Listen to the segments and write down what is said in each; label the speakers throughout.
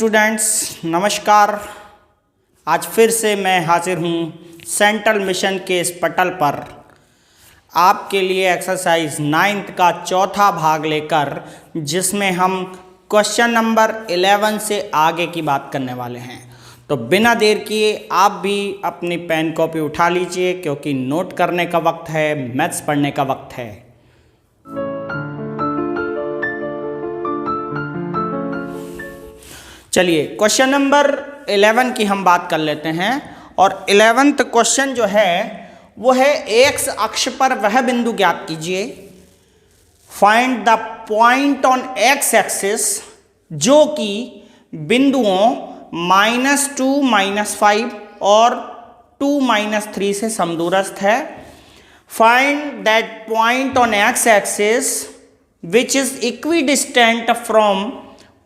Speaker 1: Students, नमस्कार। आज फिर से मैं हाजिर हूँ सेंट्रल मिशन के इस पटल पर आपके लिए एक्सरसाइज 9th का चौथा भाग लेकर, जिसमें हम क्वेश्चन नंबर 11 से आगे की बात करने वाले हैं। तो बिना देर किए आप भी अपनी पेन कॉपी उठा लीजिए, क्योंकि नोट करने का वक्त है, मैथ्स पढ़ने का वक्त है। चलिए क्वेश्चन नंबर 11 की हम बात कर लेते हैं। और 11th क्वेश्चन जो है वो है एक्स अक्ष पर वह बिंदु ज्ञात कीजिए, find the point on x axis जो कि बिंदुओं -2, -5 और 2, -3 से समदूरस्थ है। Find that point on x axis which is equidistant from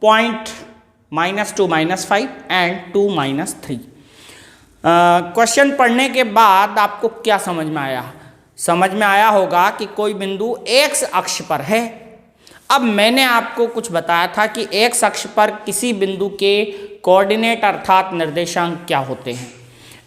Speaker 1: point -2, -5 and 2, -3। Question पढ़ने के बाद आपको क्या समझ में आया? समझ में आया होगा कि कोई बिंदु एक्स अक्ष पर है। अब मैंने आपको कुछ बताया था कि एक्स अक्ष पर किसी बिंदु के कोऑर्डिनेट अर्थात निर्देशांक क्या होते हैं।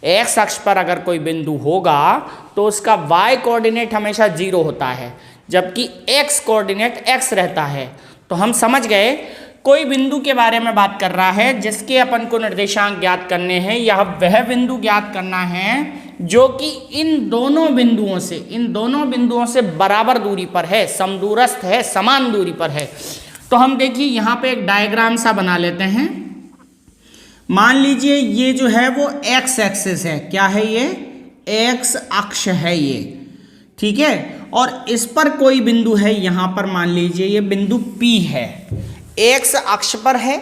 Speaker 1: एक्स अक्ष पर अगर कोई बिंदु होगा तो उसका वाई कोऑर्डिनेट हमेशा 0 होता है, जबकि एक्स कोऑर्डिनेट एक्स रहता है। तो हम समझ गए कोई बिंदु के बारे में बात कर रहा है जिसके अपन को निर्देशांक ज्ञात करने हैं। यह वह बिंदु ज्ञात करना है जो कि इन दोनों बिंदुओं से बराबर दूरी पर है, समदूरस्थ है, समान दूरी पर है। तो हम देखिए यहाँ पे एक डायग्राम सा बना लेते हैं। मान लीजिए ये जो है वो एक्स एक्सिस है। क्या है ये? एक्स अक्ष है ये, ठीक है। और इस पर कोई बिंदु है, यहाँ पर मान लीजिए ये बिंदु P है, एक्स अक्ष पर है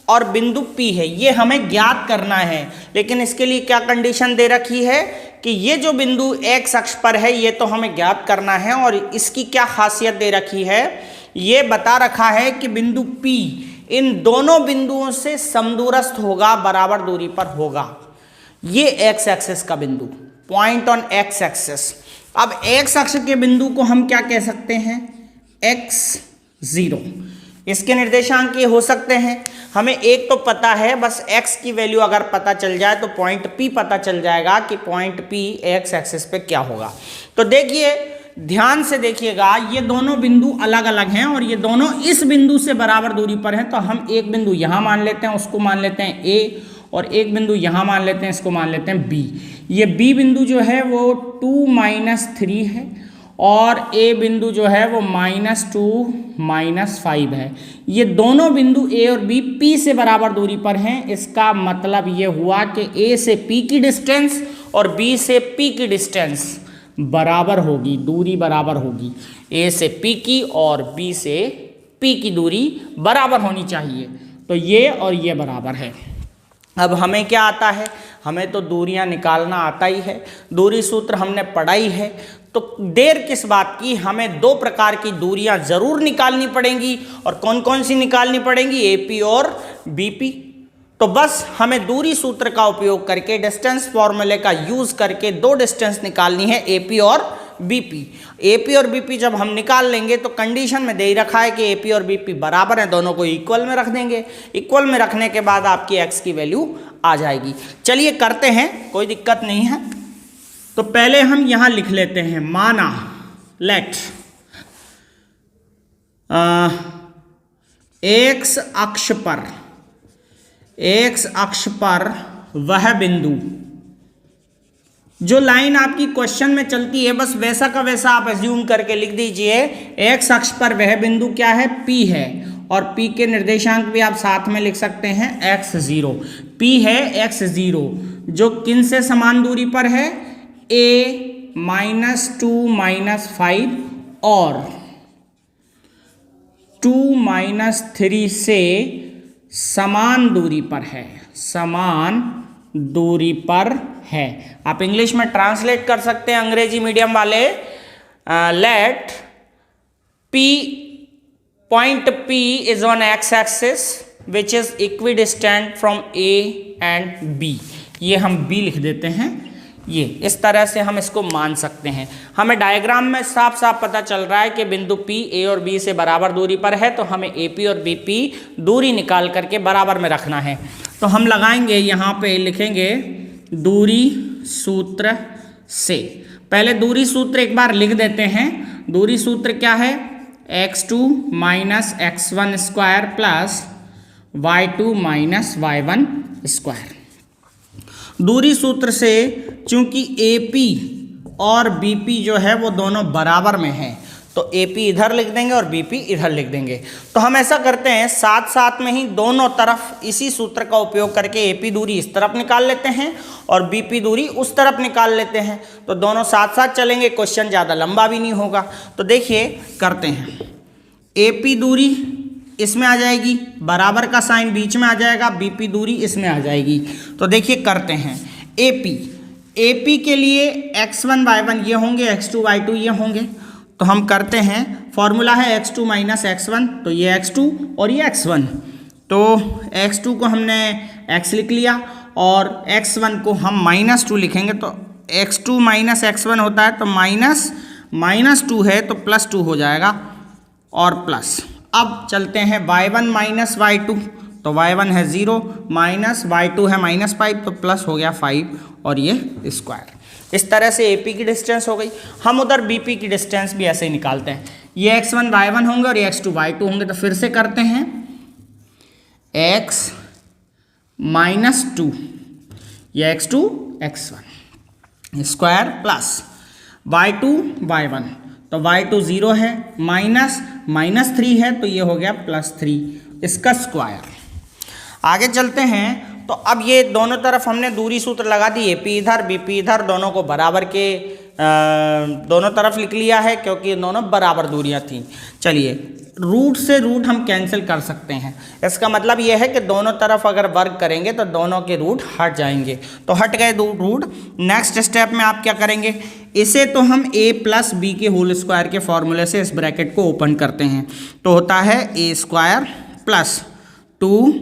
Speaker 1: और बिंदु P है। ये हमें ज्ञात करना है, लेकिन इसके लिए क्या कंडीशन दे रखी है कि ये जो बिंदु एक्स अक्ष पर है ये तो हमें ज्ञात करना है। और इसकी क्या खासियत दे रखी है? ये बता रखा है कि बिंदु P इन दोनों बिंदुओं से समदूरस्थ होगा, बराबर दूरी पर होगा। ये एक्स एक्सिस का बिंदु, पॉइंट ऑन एक्स एक्सिस। अब एक्स अक्ष के बिंदु को हम क्या कह सकते हैं? x0। इसके निर्देशांक ये हो सकते हैं। हमें एक तो पता है, बस x की वैल्यू अगर पता चल जाए तो पॉइंट P पता चल जाएगा कि पॉइंट P एक्स एक्सिस पे क्या होगा। तो देखिए, ध्यान से देखिएगा, ये दोनों बिंदु अलग अलग हैं और ये दोनों इस बिंदु से बराबर दूरी पर हैं। तो हम एक बिंदु यहाँ मान लेते हैं, उसको मान लेते हैं A, और एक बिंदु यहाँ मान लेते हैं, इसको मान लेते हैं B। ये B बिंदु जो है वो 2, -3 है और A बिंदु जो है वो -2, -5 है। ये दोनों बिंदु A और B P से बराबर दूरी पर हैं। इसका मतलब ये हुआ कि A से P की डिस्टेंस और B से P की डिस्टेंस बराबर होगी, दूरी बराबर होगी। A से P की और B से P की दूरी बराबर होनी चाहिए। तो ये और ये बराबर है। अब हमें क्या आता है? हमें तो दूरियां निकालना आता ही है, दूरी सूत्र हमने पढ़ा ही है। तो देर किस बात की, हमें दो प्रकार की दूरियां जरूर निकालनी पड़ेंगी। और कौन कौन सी निकालनी पड़ेंगी? AP और BP। तो बस हमें दूरी सूत्र का उपयोग करके, डिस्टेंस फॉर्मूले का यूज करके दो डिस्टेंस निकालनी है, AP और BP। AP और BP जब हम निकाल लेंगे तो कंडीशन में दे ही रखा है कि AP और BP बराबर हैं, दोनों को इक्वल में रख देंगे। इक्वल में रखने के बाद आपकी x की वैल्यू आ जाएगी। चलिए करते हैं, कोई दिक्कत नहीं है। तो पहले हम यहां लिख लेते हैं, माना लेट एक्स अक्ष पर वह बिंदु, जो लाइन आपकी क्वेश्चन में चलती है बस वैसा का वैसा आप एज्यूम करके लिख दीजिए। एक्स अक्ष पर वह बिंदु क्या है? P है, और P के निर्देशांक भी आप साथ में लिख सकते हैं, x0। P है x0, जो किन से समान दूरी पर है? A -2, -5 और 2, -3 से समान दूरी पर है, समान दूरी पर है। आप इंग्लिश में ट्रांसलेट कर सकते हैं, अंग्रेजी मीडियम वाले। Let P point P is on x axis which is equidistant from A and B। ये हम B लिख देते हैं। ये इस तरह से हम इसको मान सकते हैं। हमें डायग्राम में साफ साफ पता चल रहा है कि बिंदु P A और B से बराबर दूरी पर है, तो हमें AP और BP दूरी निकाल करके बराबर में रखना है। तो हम लगाएंगे यहाँ पे, लिखेंगे दूरी सूत्र से। पहले दूरी सूत्र एक बार लिख देते हैं। दूरी सूत्र क्या है? x2 minus x1 square plus y2 minus y1 square. दूरी सूत्र से चूंकि AP और BP जो है वो दोनों बराबर में हैं, तो AP इधर लिख देंगे और BP इधर लिख देंगे। तो हम ऐसा करते हैं, साथ साथ में ही दोनों तरफ इसी सूत्र का उपयोग करके AP दूरी इस तरफ निकाल लेते हैं और BP दूरी उस तरफ निकाल लेते हैं। तो दोनों साथ साथ चलेंगे, क्वेश्चन ज़्यादा लंबा भी नहीं होगा। तो देखिए करते हैं, AP दूरी इसमें आ जाएगी, बराबर का साइन बीच में आ जाएगा, BP दूरी इसमें आ जाएगी। तो देखिए करते हैं, AP के लिए x1 y1 ये होंगे, x2 y2 ये होंगे। तो हम करते हैं, फॉर्मूला है x2 माइनस x1, तो ये x2 और ये x1। तो x2 को हमने x लिख लिया और x1 को हम -2 लिखेंगे। तो x2 माइनस x1 होता है, तो -2 है तो +2 हो जाएगा और प्लस। अब चलते हैं y1 माइनस y2, तो y1 है 0 माइनस y2 है -5, तो प्लस हो गया 5 और ये स्क्वायर। इस तरह से AP की डिस्टेंस हो गई। हम उधर BP की डिस्टेंस भी ऐसे ही निकालते हैं। ये x1 y1 होंगे और ये x2 y2 होंगे। तो फिर से करते हैं, x -2 ये x2 x1 square plus y2 y1, तो y2 0 है, -3 है, तो ये हो गया +3 इसका स्क्वायर। आगे चलते हैं। तो अब ये दोनों तरफ हमने दूरी सूत्र लगा दी, AP इधर BP इधर, दोनों को बराबर के दोनों तरफ लिख लिया है क्योंकि दोनों बराबर दूरियां थी। चलिए, रूट से रूट हम कैंसिल कर सकते हैं। इसका मतलब ये है कि दोनों तरफ अगर वर्क करेंगे तो दोनों के रूट हट जाएंगे। तो हट गए रूट। नेक्स्ट स्टेप में आप क्या करेंगे, इसे तो हम a प्लस बी के होल स्क्वायर के फॉर्मूले से इस ब्रैकेट को ओपन करते हैं। तो होता है a स्क्वायर प्लस 2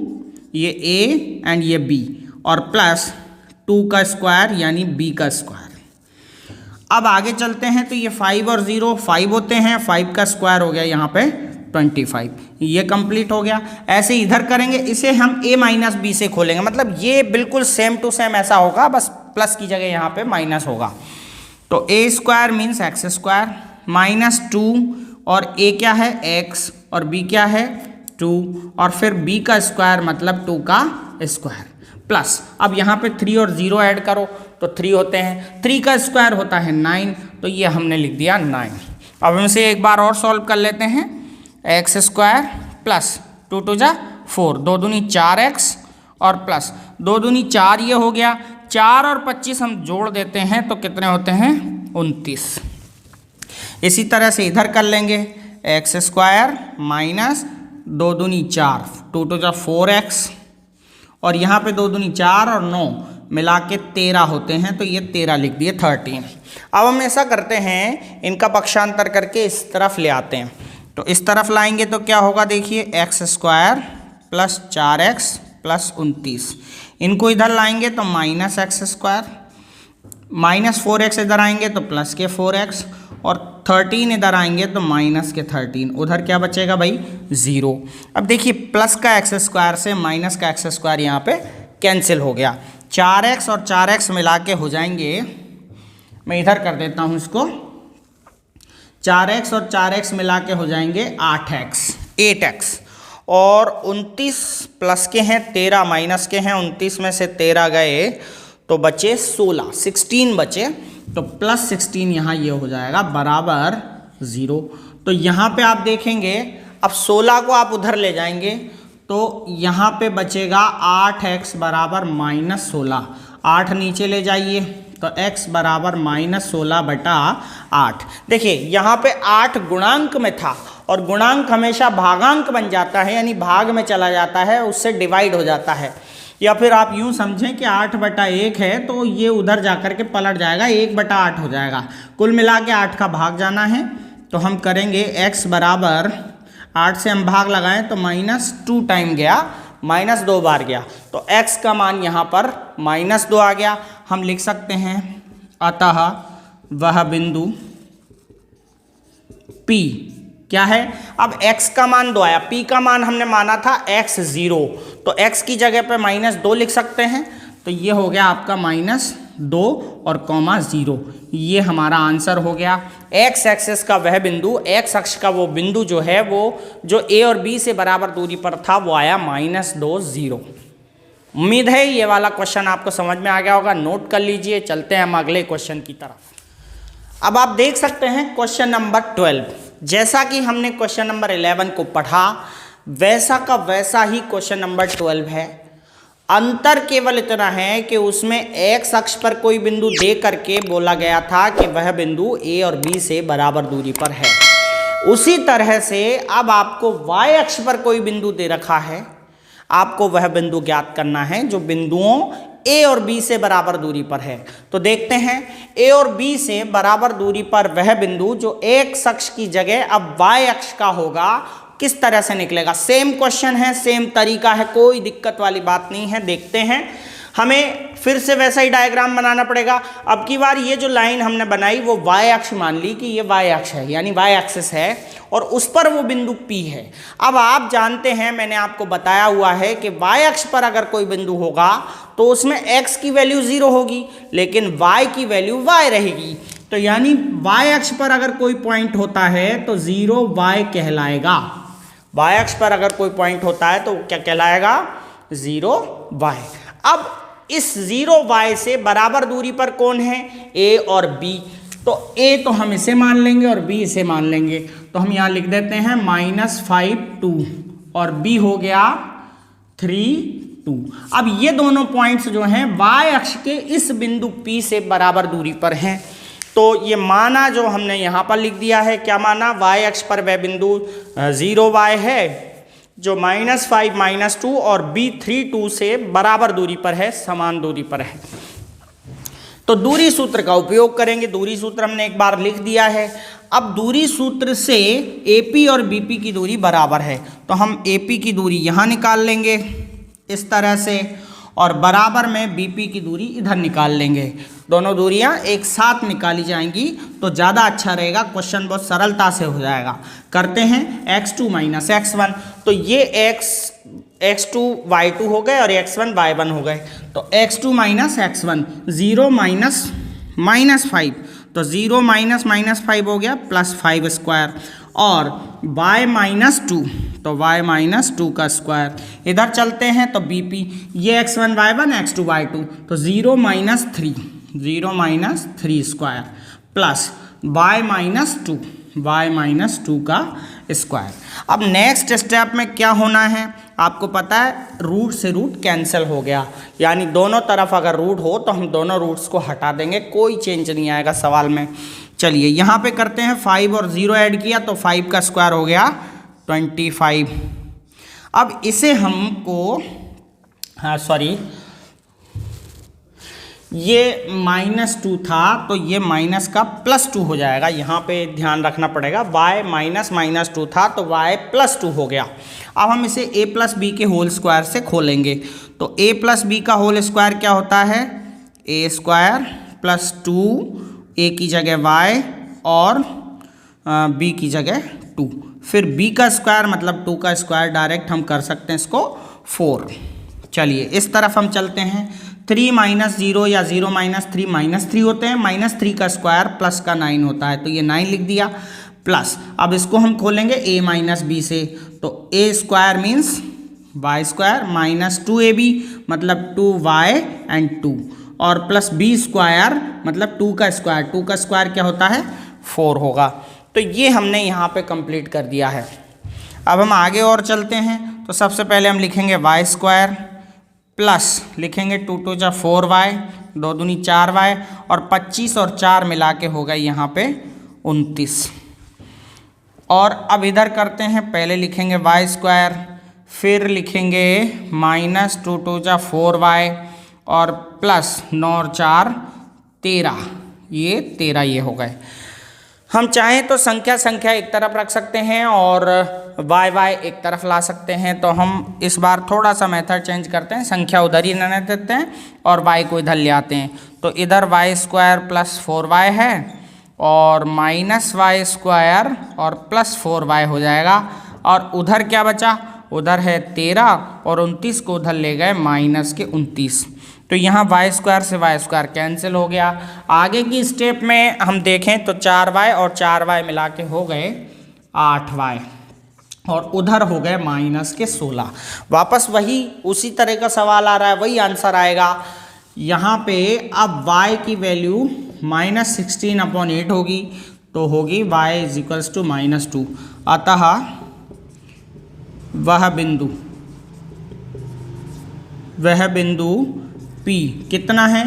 Speaker 1: ये a एंड ये b और प्लस 2 का स्क्वायर यानी b का स्क्वायर। अब आगे चलते हैं, तो ये 5 और 0 5 होते हैं, 5 का स्क्वायर हो गया यहाँ पे 25, ये कंप्लीट हो गया। ऐसे इधर करेंगे, इसे हम a माइनस बी से खोलेंगे, मतलब ये बिल्कुल सेम टू सेम ऐसा होगा, बस प्लस की जगह यहाँ पे माइनस होगा। तो a square means x square -2 और a क्या है x और b क्या है 2 और फिर b का स्क्वायर मतलब 2 का स्क्वायर प्लस। अब यहाँ पे 3 और 0 ऐड करो तो 3 होते हैं, 3 का स्क्वायर होता है 9, तो ये हमने लिख दिया 9। अब हम इसे एक बार और सॉल्व कर लेते हैं, एक्स स्क्वायर प्लस 2 2 जा 4, 2 दूनी 4x और प्लस 2 दूनी 4, ये हो गया 4 और 25 हम जोड़ देते हैं तो कितने होते हैं 29। इसी तरह से इधर कर लेंगे, एक्स स्क्वायर माइनस 2 दूनी 4, 2 2 जा 4x और यहाँ पे 2 दूनी 4 और 9 मिला के 13 होते हैं, तो ये 13 लिख दिए 13। अब हम ऐसा करते हैं, इनका पक्षांतर करके इस तरफ ले आते हैं। तो इस तरफ लाएंगे तो क्या होगा, देखिए x square plus 4x plus 29, इनको इधर लाएंगे तो minus x square, minus 4x इधर आएंगे तो प्लस के 4x और 13 इधर आएंगे तो माइनस के 13, उधर क्या बचेगा भाई 0। अब देखिए प्लस का एक्स स्क्वायर से माइनस का एक्स स्क्वायर यहाँ पे कैंसिल हो गया, 4x और 4x मिला के हो जाएंगे, मैं इधर कर देता हूँ इसको, 4x और 4x मिला के हो जाएंगे 8x और 29 प्लस के हैं 13 माइनस के हैं, 29 में से 13 गए तो बचे 16 बचे, तो प्लस 16 यहाँ ये हो जाएगा बराबर 0। तो यहाँ पे आप देखेंगे, अब 16 को आप उधर ले जाएंगे तो यहाँ पे बचेगा 8x बराबर -16, 8 नीचे ले जाइए तो x बराबर -16/8। देखिए यहाँ पे 8 गुणांक में था और गुणांक हमेशा भागांक बन जाता है, यानी भाग में चला जाता है, उससे डिवाइड हो जाता है। या फिर आप यूँ समझें कि 8/1 है तो ये उधर जाकर के पलट जाएगा, 1/8 हो जाएगा। कुल मिला के 8 का भाग जाना है, तो हम करेंगे x बराबर 8 से हम भाग लगाएं तो -2 टाइम गया, -2 बार गया, तो x का मान यहाँ पर -2 आ गया। हम लिख सकते हैं अतः वह बिंदु P क्या है, अब x का मान 2 आया, P का मान हमने माना था x 0, तो x की जगह पे -2 लिख सकते हैं, तो ये हो गया आपका -2 और कॉमा 0, ये हमारा आंसर हो गया। x एक्सिस का वह बिंदु, x अक्ष का वो बिंदु जो है वो जो a और b से बराबर दूरी पर था वो आया -2 0। उम्मीद है ये वाला क्वेश्चन आपको समझ में आ गया होगा, नोट कर लीजिए। चलते हैं हम अगले क्वेश्चन की तरफ। अब आप देख सकते हैं क्वेश्चन नंबर 12, जैसा कि हमने क्वेश्चन नंबर 11 को पढ़ा वैसा का वैसा ही क्वेश्चन नंबर 12 है। अंतर केवल इतना है कि उसमें x अक्ष पर कोई बिंदु दे करके बोला गया था कि वह बिंदु a और b से बराबर दूरी पर है। उसी तरह से अब आपको y अक्ष पर कोई बिंदु दे रखा है, आपको वह बिंदु ज्ञात करना है जो बिंदुओं a और b से बराबर दूरी पर है। तो देखते हैं a और b से बराबर दूरी पर वह बिंदु जो x अक्ष की जगह अब y अक्ष का होगा किस तरह से निकलेगा। सेम क्वेश्चन है, सेम तरीका है, कोई दिक्कत वाली बात नहीं है। देखते हैं, हमें फिर से वैसा ही डायग्राम बनाना पड़ेगा। अब की बार ये जो लाइन हमने बनाई वो y अक्ष मान ली कि ये y अक्ष है, यानी y एक्सिस है और उस पर वो बिंदु P है। अब आप जानते हैं, मैंने आपको बताया हुआ है कि y अक्ष पर अगर कोई बिंदु होगा तो उसमें x की वैल्यू 0 होगी लेकिन y की वैल्यू y रहेगी। तो यानी y अक्ष पर अगर कोई पॉइंट होता है तो 0y कहलाएगा। y अक्ष पर अगर कोई पॉइंट होता है तो क्या कहलाएगा, 0y। अब इस 0y से बराबर दूरी पर कौन है, a और b। तो a तो हम इसे मान लेंगे और b इसे मान लेंगे, तो हम यहाँ लिख देते हैं -5 2 और b हो गया 3 2। अब ये दोनों पॉइंट्स जो हैं y अक्ष के इस बिंदु P से बराबर दूरी पर हैं। तो ये माना जो हमने यहाँ पर लिख दिया है, क्या माना, y अक्ष पर वह बिंदु 0y है जो -5 -2 और b 3 2 से बराबर दूरी पर है, समान दूरी पर है। तो दूरी सूत्र का उपयोग करेंगे। दूरी सूत्र हमने एक बार लिख दिया है। अब दूरी सूत्र से AP और BP की दूरी बराबर है, तो हम AP की दूरी यहाँ निकाल लेंगे इस तरह से और बराबर में BP की दूरी इधर निकाल लेंगे। दोनों दूरियां एक साथ निकाली जाएंगी तो ज़्यादा अच्छा रहेगा, क्वेश्चन बहुत सरलता से हो जाएगा। करते हैं x2 - x1, तो ये x2 y2 हो गए और x1 y1 हो गए। तो x2 - x1 0 -5, तो 0 -5 हो गया +5 स्क्वायर और y -2, तो y -2 का स्क्वायर। इधर चलते हैं तो BP, ये x1 y1 x2 y2, तो 0 -3 स्क्वायर प्लस y -2 का स्क्वायर। अब नेक्स्ट स्टेप में क्या होना है आपको पता है, रूट से रूट कैंसिल हो गया, यानी दोनों तरफ अगर रूट हो तो हम दोनों रूट्स को हटा देंगे, कोई चेंज नहीं आएगा सवाल में। चलिए यहाँ पे करते हैं, 5 और 0 ऐड किया तो 5 का स्क्वायर हो गया 25। अब इसे हमको ये -2 था तो ये माइनस का +2 हो जाएगा, यहाँ पे ध्यान रखना पड़ेगा। y -2 था तो y +2 हो गया। अब हम इसे a + b के होल स्क्वायर से खोलेंगे, तो a + b का होल स्क्वायर क्या होता है, a² + 2 a की जगह y और b की जगह 2, फिर b का स्क्वायर मतलब 2 का स्क्वायर, डायरेक्ट हम कर सकते हैं इसको 4। चलिए इस तरफ हम चलते हैं, 3 - 0 या 0 - 3 -3 होते हैं, -3 का स्क्वायर प्लस का 9 होता है, तो ये 9 लिख दिया प्लस। अब इसको हम खोलेंगे a - b से, तो a² मीन्स y² -2ab मतलब 2y एंड 2 और प्लस b² मतलब 2 का स्क्वायर, 2 का स्क्वायर क्या होता है 4 होगा। तो ये हमने यहाँ पे कंप्लीट कर दिया है। अब हम आगे और चलते हैं, तो सबसे पहले हम लिखेंगे y² प्लस लिखेंगे 2 × 2 = 4y, 2 दूनी 4y और 25 और 4 मिला के हो गए यहाँ पे 29। और अब इधर करते हैं, पहले लिखेंगे y², फिर लिखेंगे -2 × 2 = 4y और प्लस 9 और 4 13, ये 13 ये हो गए। हम चाहें तो संख्या एक तरफ रख सकते हैं और y एक तरफ ला सकते हैं, तो हम इस बार थोड़ा सा मेथड चेंज करते हैं, संख्या उधर ही रहने देते हैं और y को इधर ले आते हैं। तो इधर वाई स्क्वायर प्लस 4y है और माइनस वाई स्क्वायर और प्लस 4y हो जाएगा। और उधर क्या बचा, उधर है 13 और 29 को उधर ले गए माइनस के 29। तो यहाँ वाई स्क्वायर से वाई स्क्वायर कैंसिल हो गया। आगे की स्टेप में हम देखें तो 4y और 4y मिला के हो गए 8y और उधर हो गए माइनस के 16। वापस वही उसी तरह का सवाल आ रहा है, वही आंसर आएगा। यहाँ पे अब y की वैल्यू -16/8 होगी, तो होगी y इज टू -2। अतः वह बिंदु P कितना है,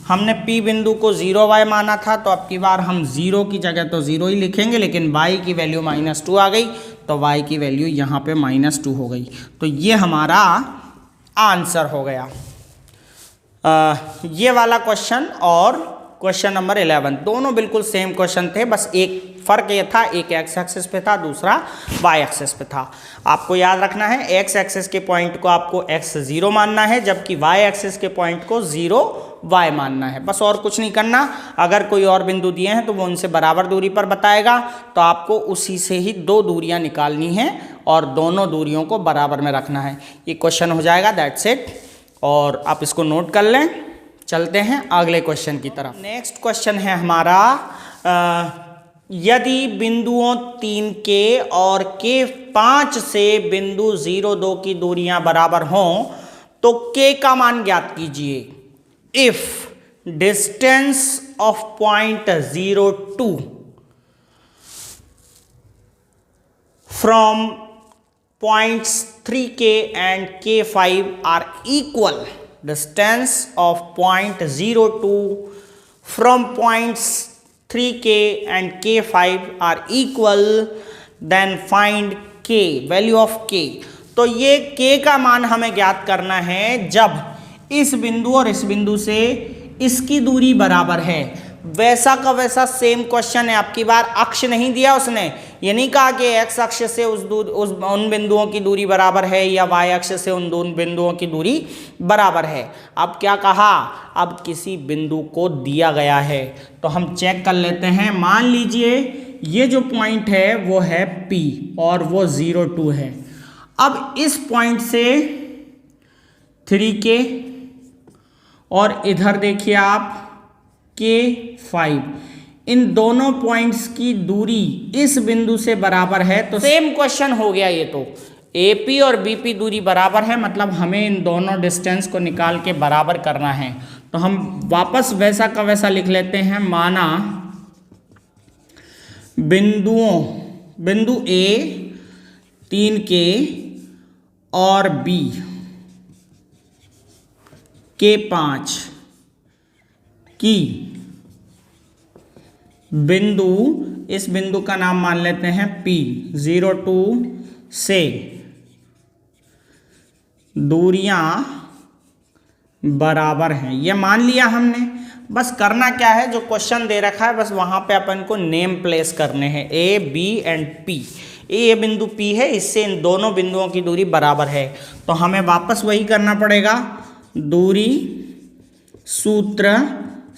Speaker 1: हमने P बिंदु को 0y माना था, तो अब की बार हम 0 की जगह तो 0 ही लिखेंगे, लेकिन y की वैल्यू -2 आ गई, तो y की वैल्यू यहाँ पे -2 हो गई। तो ये हमारा आंसर हो गया। ये वाला क्वेश्चन और क्वेश्चन नंबर 11 दोनों बिल्कुल सेम क्वेश्चन थे, बस एक फ़र्क ये था, एक एक्स एक्सिस पे था, दूसरा वाई एक्सिस पे था। आपको याद रखना है एक्स एक्सिस के पॉइंट को आपको x0 मानना है, जबकि वाई एक्सिस के पॉइंट को 0y मानना है, बस और कुछ नहीं करना। अगर कोई और बिंदु दिए हैं तो वो उनसे बराबर दूरी पर बताएगा, तो आपको उसी से ही 2 दूरियां निकालनी हैं और दोनों दूरियों को बराबर में रखना है। ये क्वेश्चन हो जाएगा, दैट्स इट। और आप इसको नोट कर लें। चलते हैं अगले क्वेश्चन की तरफ। नेक्स्ट क्वेश्चन है हमारा, यदि बिंदुओं 3K और K5 से बिंदु 0, 2 की दूरियां बराबर हों तो K का मान ज्ञात कीजिए। If distance of point 02 from points 3K and K5 are equal, distance of point 02 from points 3K and K5 are equal, then find K, value of K। तो ये K का मान हमें ज्ञात करना है जब इस बिंदु और इस बिंदु से इसकी दूरी बराबर है। वैसा का वैसा सेम क्वेश्चन है, आपकी बार अक्ष नहीं दिया उसने, ये नहीं कहा कि एक्स अक्ष से उन बिंदुओं की दूरी बराबर है या वाई अक्ष से उन दोनों बिंदुओं की दूरी बराबर है। अब क्या कहा, अब किसी बिंदु को दिया गया है, तो हम चेक कर लेते हैं। मान लीजिए ये जो पॉइंट है वो है P और वो 02 है। अब इस पॉइंट से 3K और इधर देखिए आप K5, इन दोनों पॉइंट्स की दूरी इस बिंदु से बराबर है, तो सेम क्वेश्चन हो गया ये। तो AP और BP दूरी बराबर है, मतलब हमें इन दोनों डिस्टेंस को निकाल के बराबर करना है। तो हम वापस वैसा का वैसा लिख लेते हैं। माना बिंदु A 3K और B K5 की बिंदु, इस बिंदु का नाम मान लेते हैं P, 02 से दूरियां बराबर हैं, ये मान लिया हमने। बस करना क्या है, जो क्वेश्चन दे रखा है बस वहां पे अपन को नेम प्लेस करने हैं, A, B एंड P। ये बिंदु P है, इससे इन दोनों बिंदुओं की दूरी बराबर है, तो हमें वापस वही करना पड़ेगा। दूरी सूत्र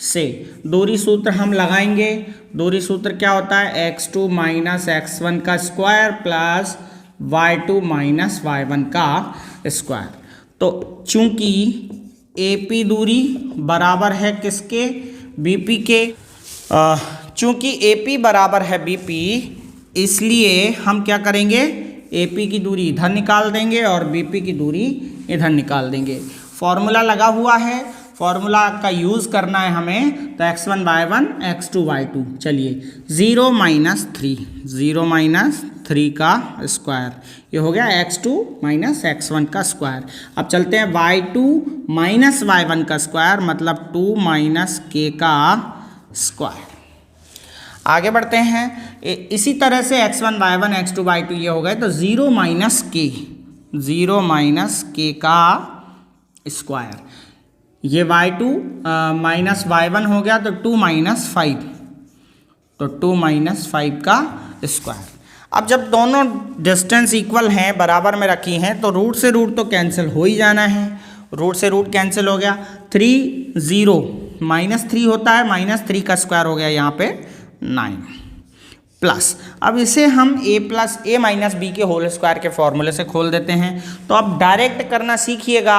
Speaker 1: से दूरी सूत्र हम लगाएंगे। दूरी सूत्र क्या होता है, x2 माइनस x1 का square plus y2 minus y1 का स्क्वायर। तो चूंकि AP दूरी बराबर है किसके, BP के, चूंकि AP बराबर है BP, इसलिए हम क्या करेंगे, AP की दूरी इधर निकाल देंगे और BP की दूरी इधर निकाल देंगे। फॉर्मूला लगा हुआ है, फॉर्मूला का यूज़ करना है हमें, तो x1 y1 x2 y2। चलिए 0 माइनस 3 का स्क्वायर, ये हो गया x2 माइनस x1 का स्क्वायर। अब चलते हैं y2 माइनस y1 का स्क्वायर, मतलब 2 माइनस k का स्क्वायर। आगे बढ़ते हैं। इसी तरह से x1 y1 x2 y2 ये हो गए, तो 0 माइनस k का स्क्वायर। ये y2 माइनस y1 हो गया, तो 2 माइनस 5, तो 2 माइनस 5 का स्क्वायर। अब जब दोनों डिस्टेंस इक्वल हैं, बराबर में रखी हैं, तो रूट से रूट तो कैंसिल हो ही जाना है। रूट से रूट कैंसिल हो गया, 3 0 -3 होता है, -3 का स्क्वायर हो गया यहाँ पे 9 प्लस, अब इसे हम a माइनस बी के होल स्क्वायर के फॉर्मूले से खोल देते हैं। तो अब डायरेक्ट करना सीखिएगा,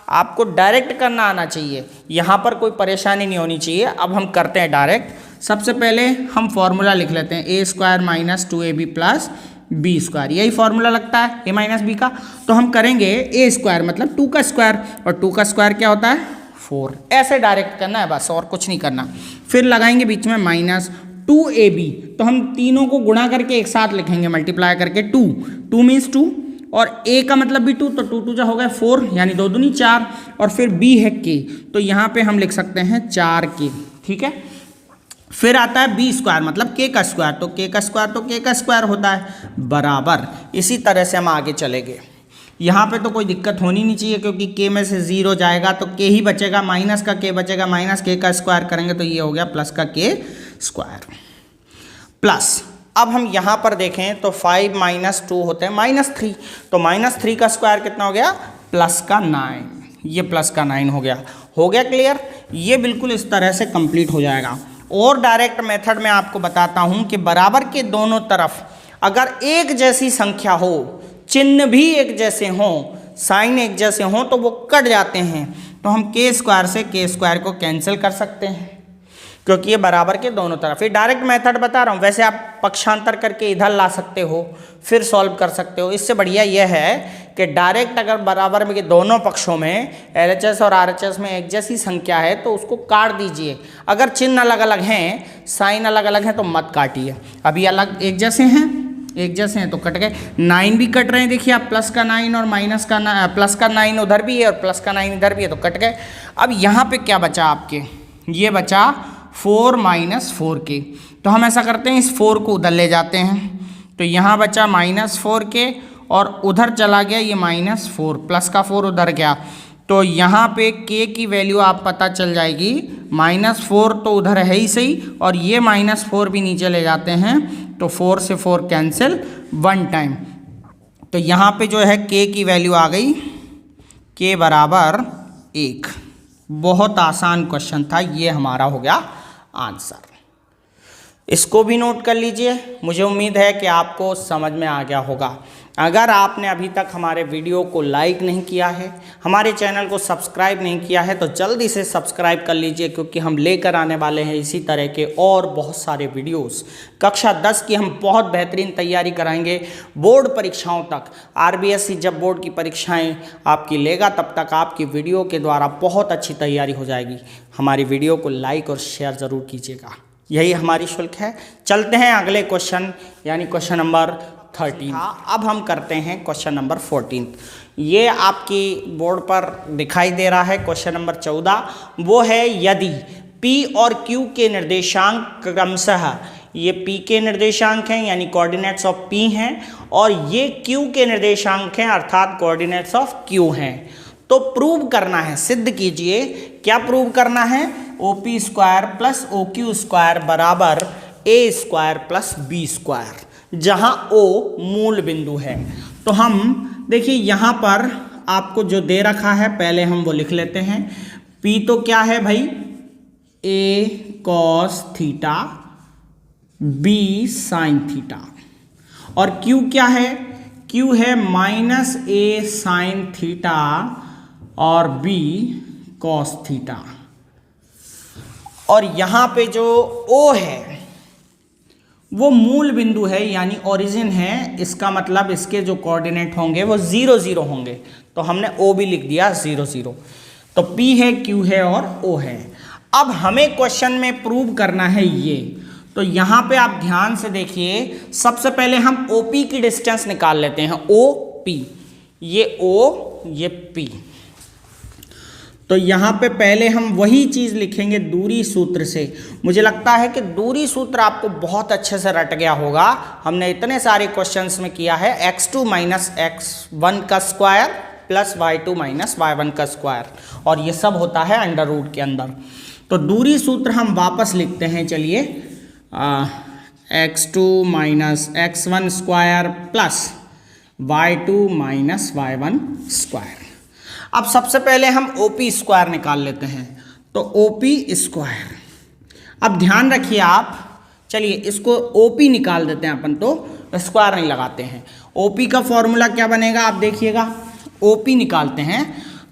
Speaker 1: आपको डायरेक्ट करना आना चाहिए, यहाँ पर कोई परेशानी नहीं होनी चाहिए। अब हम करते हैं डायरेक्ट। सबसे पहले हम फॉर्मूला लिख लेते हैं a square minus 2ab plus b square, यही फॉर्मूला लगता है a माइनस बी का। तो हम करेंगे a स्क्वायर मतलब 2 का स्क्वायर, और 2 का स्क्वायर क्या होता है 4, ऐसे डायरेक्ट करना है बस, और कुछ नहीं करना। फिर लगाएंगे बीच में माइनस 2ab, तो हम तीनों को गुणा करके एक साथ लिखेंगे, मल्टीप्लाई करके 2 मीन्स 2, और a का मतलब भी 2, तो 2 2 हो गया 4, यानी 2 दूनी 4, और फिर b है k, तो यहाँ पे हम लिख सकते हैं 4k, ठीक है। फिर आता है b स्क्वायर मतलब k का स्क्वायर, तो k का स्क्वायर तो k का स्क्वायर होता है, बराबर। इसी तरह से हम आगे चलेंगे। यहाँ पे तो कोई दिक्कत होनी नहीं चाहिए, क्योंकि k में से 0 जाएगा तो k ही बचेगा, माइनस का k बचेगा, माइनस k का स्क्वायर करेंगे तो ये हो गया प्लस का k स्क्वायर प्लस। अब हम यहाँ पर देखें तो 5 माइनस 2 होते हैं -3, तो -3 का स्क्वायर कितना हो गया प्लस का 9, ये प्लस का 9 हो गया क्लियर। ये बिल्कुल इस तरह से कंप्लीट हो जाएगा। और डायरेक्ट मेथड में आपको बताता हूँ कि बराबर के दोनों तरफ अगर एक जैसी संख्या हो, चिन्ह भी एक जैसे हों, साइन एक जैसे हों, तो वो कट जाते हैं, तो हम k स्क्वायर से k स्क्वायर को कैंसिल कर सकते हैं, क्योंकि ये बराबर के दोनों तरफ। ये डायरेक्ट मेथड बता रहा हूँ, वैसे आप पक्षांतर करके इधर ला सकते हो, फिर सॉल्व कर सकते हो। इससे बढ़िया यह है कि डायरेक्ट अगर बराबर में के दोनों पक्षों में LHS और RHS में एक जैसी संख्या है तो उसको काट दीजिए। अगर चिन्ह अलग अलग हैं, साइन अलग अलग हैं, तो मत काटिए। अभी अलग एक जैसे हैं तो कट गए, 9 भी कट रहे हैं, देखिए आप, प्लस का 9 और माइनस का प्लस का 9 उधर भी है और प्लस का 9 इधर भी है, तो कट गए। अब यहाँ पे क्या बचा आपके, ये बचा 4 माइनस 4k, तो हम ऐसा करते हैं इस 4 को उधर ले जाते हैं, तो यहाँ बचा -4k और उधर चला गया ये -4, प्लस का 4 उधर गया, तो यहाँ पे k की वैल्यू आप पता चल जाएगी, -4 तो उधर है ही सही, और ये -4 भी नीचे ले जाते हैं, तो 4 से 4 कैंसिल 1 टाइम, तो यहाँ पे जो है k की वैल्यू आ गई, k बराबर 1। बहुत आसान क्वेश्चन था, ये हमारा हो गया आंसर। इसको भी नोट कर लीजिए। मुझे उम्मीद है कि आपको समझ में आ गया होगा। अगर आपने अभी तक हमारे वीडियो को लाइक नहीं किया है, हमारे चैनल को सब्सक्राइब नहीं किया है, तो जल्दी से सब्सक्राइब कर लीजिए, क्योंकि हम लेकर आने वाले हैं इसी तरह के और बहुत सारे वीडियोस। कक्षा 10 की हम बहुत बेहतरीन तैयारी कराएंगे बोर्ड परीक्षाओं तक। RBSC जब बोर्ड की परीक्षाएं आपकी लेगा, तब तक आपकी वीडियो के द्वारा बहुत अच्छी तैयारी हो जाएगी। हमारी वीडियो को लाइक और शेयर ज़रूर कीजिएगा, यही हमारी शुल्क है। चलते हैं अगले क्वेश्चन, यानी क्वेश्चन नंबर 13। अब हम करते हैं क्वेश्चन नंबर 14। ये आपकी बोर्ड पर दिखाई दे रहा है क्वेश्चन नंबर 14। वो है यदि P और Q के निर्देशांक क्रमशः, ये P के निर्देशांक हैं यानी कोऑर्डिनेट्स ऑफ P हैं, और ये Q के निर्देशांक हैं अर्थात कोऑर्डिनेट्स ऑफ Q हैं, तो प्रूव करना है, सिद्ध कीजिए। क्या प्रूव करना है, OP square plus OQ square बराबर A square plus B square, जहां O मूल बिंदु है। तो हम देखिए यहाँ पर आपको जो दे रखा है, पहले हम वो लिख लेते हैं। P तो क्या है भाई, A cos theta B sin theta, और Q क्या है, Q है -A sin थीटा और B cos थीटा, और यहाँ पे जो O है वो मूल बिंदु है यानी ओरिजिन है। इसका मतलब इसके जो कोऑर्डिनेट होंगे वो 0 0 होंगे, तो हमने O भी लिख दिया 0 0। तो P है, Q है और O है। अब हमें क्वेश्चन में प्रूव करना है ये, तो यहाँ पे आप ध्यान से देखिए। सबसे पहले हम OP की डिस्टेंस निकाल लेते हैं, OP, ये O ये P। तो यहाँ पे पहले हम वही चीज़ लिखेंगे दूरी सूत्र से। मुझे लगता है कि दूरी सूत्र आपको बहुत अच्छे से रट गया होगा, हमने इतने सारे क्वेश्चंस में किया है। x2 माइनस x1 का square plus y2 minus y1 का स्क्वायर, और ये सब होता है अंडर रूट के अंदर। तो दूरी सूत्र हम वापस लिखते हैं, चलिए, x2 minus x1 square plus y2 minus y1 square. अब सबसे पहले हम OP स्क्वायर निकाल लेते हैं। तो तो ओपी स्क्वायर। अब ध्यान रखिए आप, चलिए इसको ओपी निकाल देते हैं अपन, तो स्क्वायर नहीं लगाते हैं। ओपी का फॉर्मूला क्या बनेगा आप देखिएगा, ओपी निकालते हैं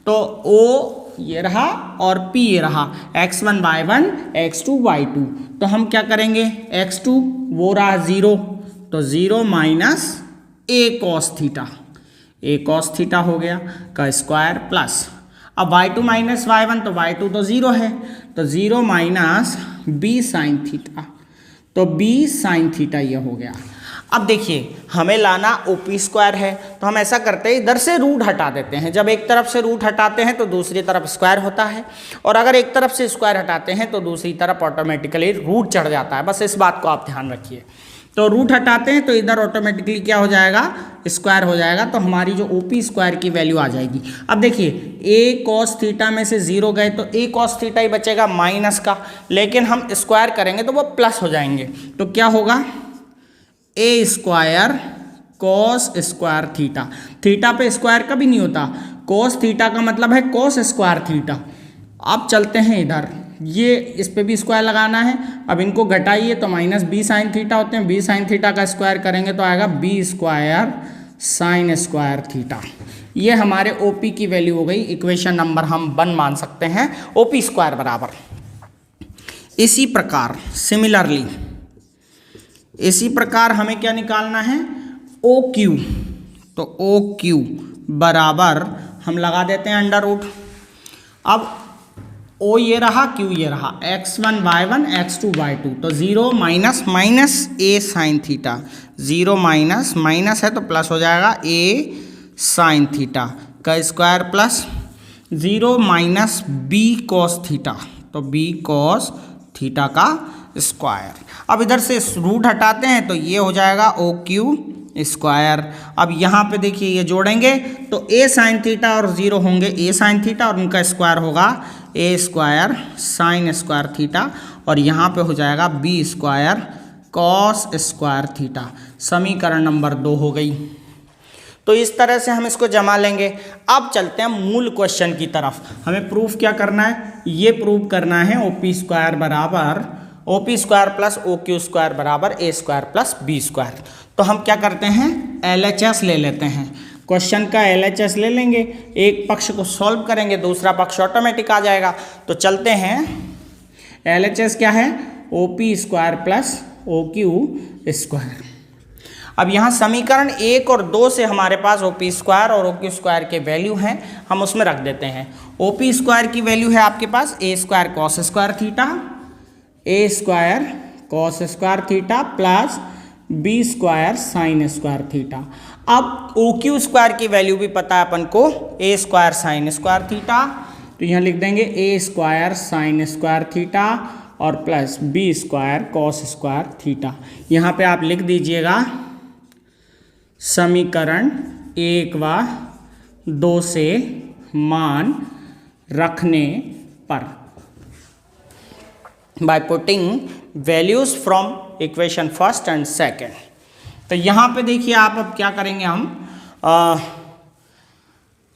Speaker 1: तो ओ ये रहा और पी ये रहा, x1 y1 x2 y2। तो हम क्या करेंगे, x2 वो रहा 0, तो 0 minus a cos theta, a cos theta हो गया का स्क्वायर प्लस, अब y2 माइनस y1 तो y2 तो 0 है, तो 0 माइनस b साइन थीटा, तो b साइन थीटा ये हो गया। अब देखिए हमें लाना ओपी स्क्वायर है, तो हम ऐसा करते हैं इधर से रूट हटा देते हैं। जब एक तरफ से रूट हटाते हैं तो दूसरी तरफ स्क्वायर होता है, और अगर एक तरफ से स्क्वायर हटाते हैं तो दूसरी तरफ ऑटोमेटिकली रूट चढ़ जाता है। बस इस बात को आप ध्यान रखिए। तो रूट हटाते हैं तो इधर ऑटोमेटिकली क्या हो जाएगा, स्क्वायर हो जाएगा, तो हमारी जो ओपी स्क्वायर की वैल्यू आ जाएगी। अब देखिए a cos थीटा में से 0 गए तो a cos थीटा ही बचेगा माइनस का, लेकिन हम स्क्वायर करेंगे तो वो प्लस हो जाएंगे, तो क्या होगा a square cos square theta. Theta पे स्क्वायर कभी नहीं होता, cos थीटा का मतलब है cos स्क्वायर थीटा। अब चलते हैं इधर, ये इस पे भी स्क्वायर लगाना है। अब इनको घटाइए तो माइनस बी साइन थीटा होते हैं, बी साइन थीटा का स्क्वायर करेंगे तो आएगा b square sine square theta. ये हमारे ओपी की वैल्यू हो गई। इक्वेशन नंबर हम 1 मान सकते हैं, ओपी स्क्वायर बराबर। इसी प्रकार सिमिलरली इसी प्रकार हमें क्या निकालना है, ओ क्यू। तो ओ क्यू बराबर हम लगा देते हैं अंडर रूट। अब ओ ये रहा, क्यू ये रहा, x1 y1 x2 y2, तो 0 minus minus a sine theta, 0 minus minus है तो प्लस हो जाएगा a साइन थीटा का square plus 0 minus b cos theta, तो b cos थीटा का स्क्वायर। अब इधर से रूट हटाते हैं तो ये हो जाएगा ओ क्यू स्क्वायर। अब यहाँ पे देखिए ये जोड़ेंगे तो a साइन थीटा और 0 होंगे a साइन थीटा, और उनका स्क्वायर होगा a square sine square theta, और यहाँ पे हो जाएगा b square cos square theta. समीकरण नंबर 2 हो गई। तो इस तरह से हम इसको जमा लेंगे। अब चलते हैं मूल क्वेश्चन की तरफ। हमें प्रूफ क्या करना है, ये प्रूफ करना है ओपी स्क्वायर बराबर OP square plus O Q square बराबर a square plus b square. तो हम क्या करते हैं, LHS ले लेते हैं। क्वेश्चन का LHS ले लेंगे, एक पक्ष को सॉल्व करेंगे, दूसरा पक्ष ऑटोमेटिक आ जाएगा। तो चलते हैं, LHS क्या है, OP square plus O Q square. अब यहाँ समीकरण 1 और 2 से हमारे पास ओपी स्क्वायर और ओ क्यू स्क्वायर के वैल्यू हैं, हम उसमें रख देते हैं। ओपी स्क्वायर की वैल्यू है आपके पास a square cos square theta, a square cos square theta plus b square sine square theta. अब ओ क्यू स्क्वायर की वैल्यू भी पता है अपन को, a square sine square theta, तो यहाँ लिख देंगे a square sine square theta और plus b square cos square theta. यहाँ पे आप लिख दीजिएगा समीकरण 1 व 2 से मान रखने पर, by putting values from equation first and second. तो यहाँ पे देखिए आप अब क्या करेंगे, हम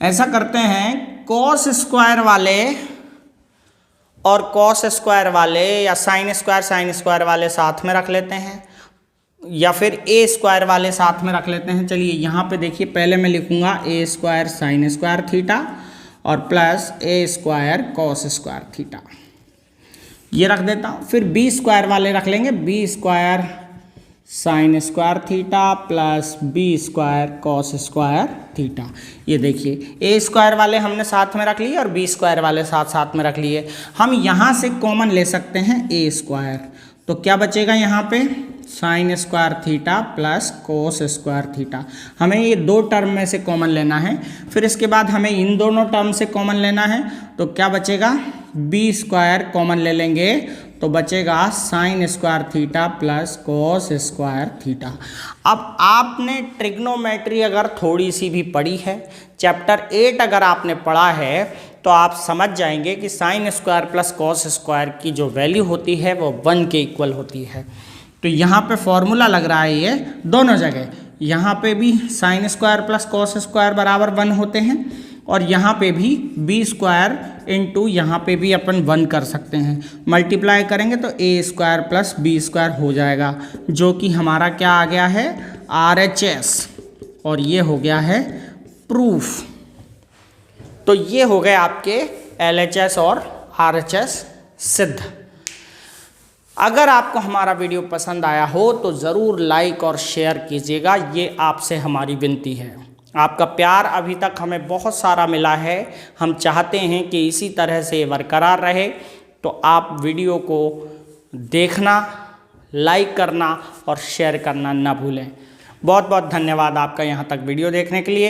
Speaker 1: ऐसा करते हैं, cos स्क्वायर वाले और cos स्क्वायर वाले या साइन स्क्वायर वाले साथ में रख लेते हैं, या फिर ए स्क्वायर वाले साथ में रख लेते हैं। चलिए यहाँ पे देखिए, पहले मैं लिखूंगा ए स्क्वायर साइन स्क्वायर थीटा और प्लस ए स्क्वायर कॉस स्क्वायर थीटा, ये रख देता हूँ। फिर बी स्क्वायर वाले रख लेंगे, b square sine square theta plus b square cos square theta. ये देखिए ए स्क्वायर वाले हमने साथ में रख लिए और बी स्क्वायर वाले साथ में रख लिए। हम यहाँ से कॉमन ले सकते हैं ए स्क्वायर, तो क्या बचेगा यहाँ पे, sign square theta plus cos square theta. हमें ये 2 टर्म में से कॉमन लेना है, फिर इसके बाद हमें इन दोनों टर्म से कॉमन लेना है, तो क्या बचेगा, बी स्क्वायर कॉमन ले लेंगे तो बचेगा sign square theta plus cos square theta. अब आपने ट्रिग्नोमेट्री अगर थोड़ी सी भी पढ़ी है, चैप्टर 8 अगर आपने पढ़ा है, तो आप समझ जाएंगे कि sine square plus cos square की जो वैल्यू होती है वो 1 के इक्वल होती है। तो यहाँ पे फॉर्मूला लग रहा है ये दोनों जगह, यहाँ पे भी sine square plus cos square बराबर 1 होते हैं और यहाँ पे भी बी स्क्वायर इंटू यहाँ पे भी अपन 1 कर सकते हैं। मल्टीप्लाई करेंगे तो ए स्क्वायर प्लस बी स्क्वायर हो जाएगा, जो कि हमारा क्या आ गया है RHS, और ये हो गया है प्रूफ। तो ये हो गए आपके LHS और RHS सिद्ध। अगर आपको हमारा वीडियो पसंद आया हो तो ज़रूर लाइक और शेयर कीजिएगा, ये आपसे हमारी विनती है। आपका प्यार अभी तक हमें बहुत सारा मिला है, हम चाहते हैं कि इसी तरह से बरकरार रहे। तो आप वीडियो को देखना, लाइक करना और शेयर करना ना भूलें। बहुत बहुत धन्यवाद आपका यहाँ तक वीडियो देखने के लिए।